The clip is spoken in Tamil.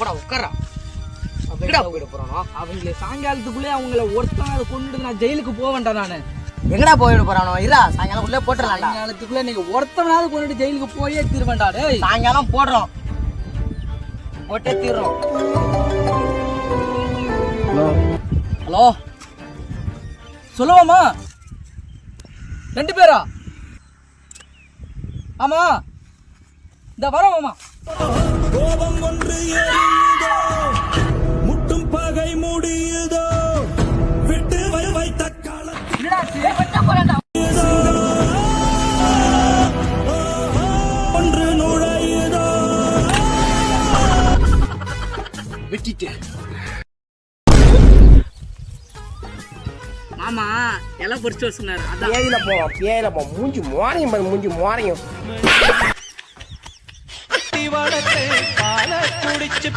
போடா உட்காரா. அவங்கள சாயங்காலத்துக்குள்ளே அவங்கள ஒருத்தன் அதை கொண்டு நான் ஜெயிலுக்கு போக வேண்டாம். நானு எங்கடா போயிட போறானோ? இரா சாயங்காலம் உள்ளே போட்டுடலாம். சாயங்காலத்துக்குள்ள நீங்க ஒருத்தனாவது கொண்டுட்டு ஜெயிலுக்கு போயே தீர்வேண்டா. டேய் சாயங்காலம் போடுறோம், போட்டே தீர்றோம். ஹலோ சொல்லுவாமா? 2 பேரா? ஆமா இந்த வரோம் மாமா. கோபம் ஒன்று ஏறியதோ, முட்டும் பகை முடியுதோ, விட்டு வைத்த ஒன்று நுழையுதோ. வெட்டிட்டு மாமா எல்லாம் பொறிச்சு சொன்னாரு. அதான் பேயில போ மூஞ்சி மோரையும்